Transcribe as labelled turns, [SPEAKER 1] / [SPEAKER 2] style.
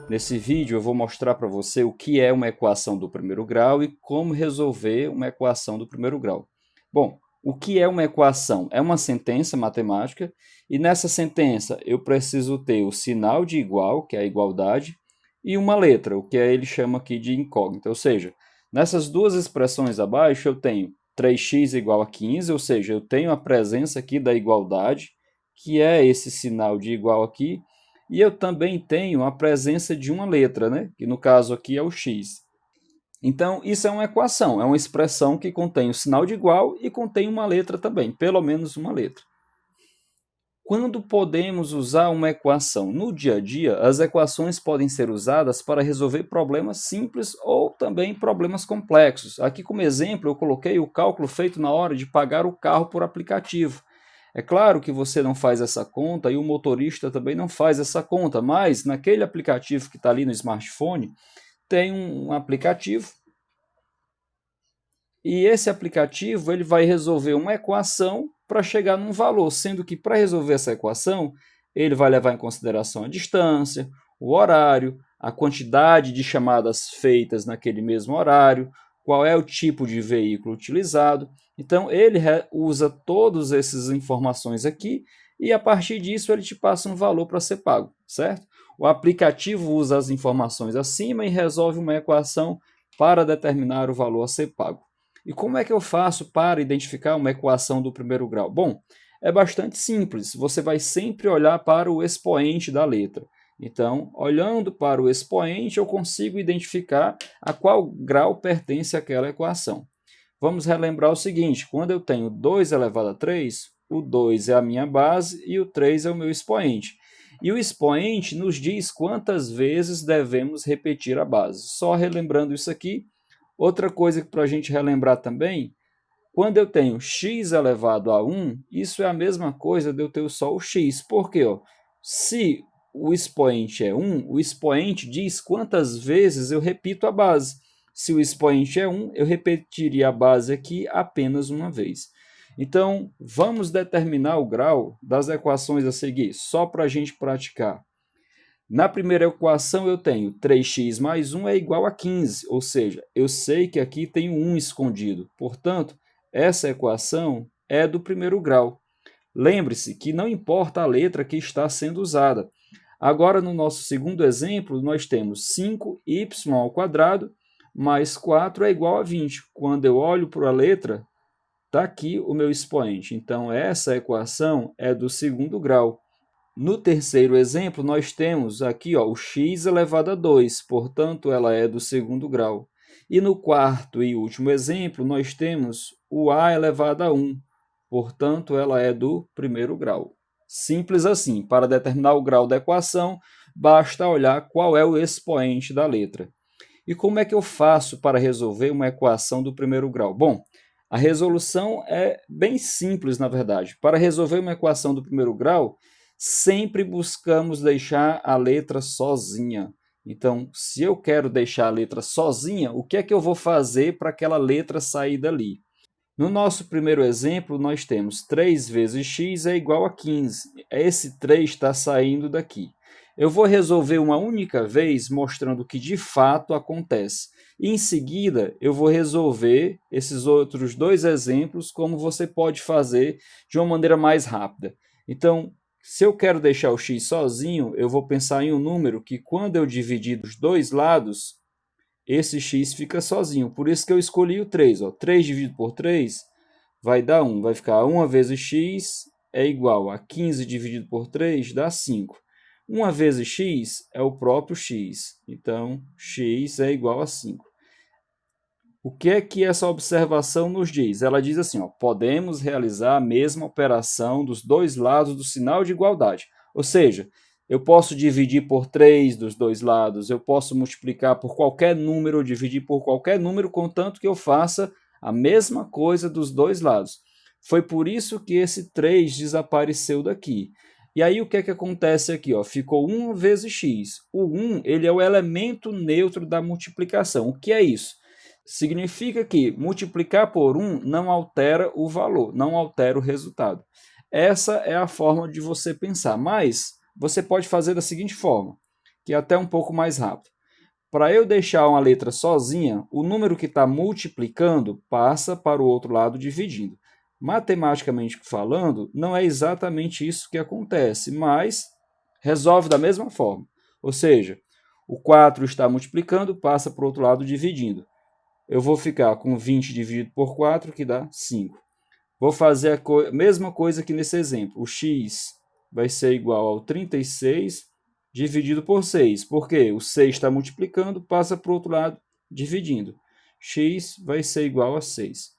[SPEAKER 1] Nesse vídeo eu vou mostrar para você o que é uma equação do primeiro grau e como resolver uma equação do primeiro grau. Bom, o que é uma equação? É uma sentença matemática e nessa sentença eu preciso ter o sinal de igual, que é a igualdade, e uma letra, o que ele chama aqui de incógnita. Ou seja, nessas duas expressões abaixo eu tenho 3x igual a 15, ou seja, eu tenho a presença aqui da igualdade, que é esse sinal de igual aqui, e eu também tenho a presença de uma letra, né? Que no caso aqui é o x. Então, isso é uma equação, é uma expressão que contém o sinal de igual e contém uma letra também, pelo menos uma letra. Quando podemos usar uma equação? No dia a dia, as equações podem ser usadas para resolver problemas simples ou também problemas complexos. Aqui como exemplo, eu coloquei o cálculo feito na hora de pagar o carro por aplicativo. É claro que você não faz essa conta e o motorista também não faz essa conta, mas naquele aplicativo que está ali no smartphone, tem um aplicativo e esse aplicativo ele vai resolver uma equação para chegar num valor, sendo que para resolver essa equação, ele vai levar em consideração a distância, o horário, a quantidade de chamadas feitas naquele mesmo horário, qual é o tipo de veículo utilizado. Então, ele usa todas essas informações aqui e, a partir disso, ele te passa um valor para ser pago, certo? O aplicativo usa as informações acima e resolve uma equação para determinar o valor a ser pago. E como é que eu faço para identificar uma equação do primeiro grau? Bom, é bastante simples. Você vai sempre olhar para o expoente da letra. Então, olhando para o expoente, eu consigo identificar a qual grau pertence àquela equação. Vamos relembrar o seguinte, quando eu tenho 2 elevado a 3, o 2 é a minha base e o 3 é o meu expoente. E o expoente nos diz quantas vezes devemos repetir a base. Só relembrando isso aqui, outra coisa para a gente relembrar também, quando eu tenho x elevado a 1, isso é a mesma coisa de eu ter só o x. Por quê? Se o expoente é 1, o expoente diz quantas vezes eu repito a base. Se o expoente é 1, eu repetiria a base aqui apenas uma vez. Então, vamos determinar o grau das equações a seguir, só para a gente praticar. Na primeira equação eu tenho 3x mais 1 é igual a 15, ou seja, eu sei que aqui tem um 1 escondido. Portanto, essa equação é do primeiro grau. Lembre-se que não importa a letra que está sendo usada. Agora, no nosso segundo exemplo, nós temos 5y ao quadrado mais 4 é igual a 20. Quando eu olho para a letra, está aqui o meu expoente. Então, essa equação é do segundo grau. No terceiro exemplo, nós temos aqui o x elevado a 2, portanto, ela é do segundo grau. E no quarto e último exemplo, nós temos o a elevado a 1, portanto, ela é do primeiro grau. Simples assim, para determinar o grau da equação, basta olhar qual é o expoente da letra. E como é que eu faço para resolver uma equação do primeiro grau? Bom, a resolução é bem simples, na verdade. Para resolver uma equação do primeiro grau, sempre buscamos deixar a letra sozinha. Então, se eu quero deixar a letra sozinha, o que é que eu vou fazer para aquela letra sair dali? No nosso primeiro exemplo, nós temos 3 vezes x é igual a 15. Esse 3 está saindo daqui. Eu vou resolver uma única vez, mostrando o que de fato acontece. E, em seguida, eu vou resolver esses outros dois exemplos, como você pode fazer de uma maneira mais rápida. Então, se eu quero deixar o x sozinho, eu vou pensar em um número que, quando eu dividir dos dois lados, esse x fica sozinho. Por isso que eu escolhi o 3. 3 dividido por 3 vai dar 1. Vai ficar 1 vezes x é igual a 15 dividido por 3 dá 5. 1 vezes x é o próprio x. Então, x é igual a 5. O que é que essa observação nos diz? Ela diz assim, podemos realizar a mesma operação dos dois lados do sinal de igualdade. Ou seja, eu posso dividir por 3 dos dois lados, eu posso multiplicar por qualquer número, dividir por qualquer número, contanto que eu faça a mesma coisa dos dois lados. Foi por isso que esse 3 desapareceu daqui. E aí o que é que acontece aqui? Ficou 1 vezes x. O 1 ele é o elemento neutro da multiplicação. O que é isso? Significa que multiplicar por 1 não altera o valor, não altera o resultado. Essa é a forma de você pensar, mas você pode fazer da seguinte forma. que é até um pouco mais rápido. Para eu deixar uma letra sozinha, o número que está multiplicando passa para o outro lado dividindo. Matematicamente falando, não é exatamente isso que acontece, mas resolve da mesma forma. Ou seja, o 4 está multiplicando, passa para o outro lado dividindo. Eu vou ficar com 20 dividido por 4, que dá 5. Vou fazer a mesma coisa que nesse exemplo. O x vai ser igual ao 36 dividido por 6. Por quê? O 6 está multiplicando, passa para o outro lado dividindo. X vai ser igual a 6.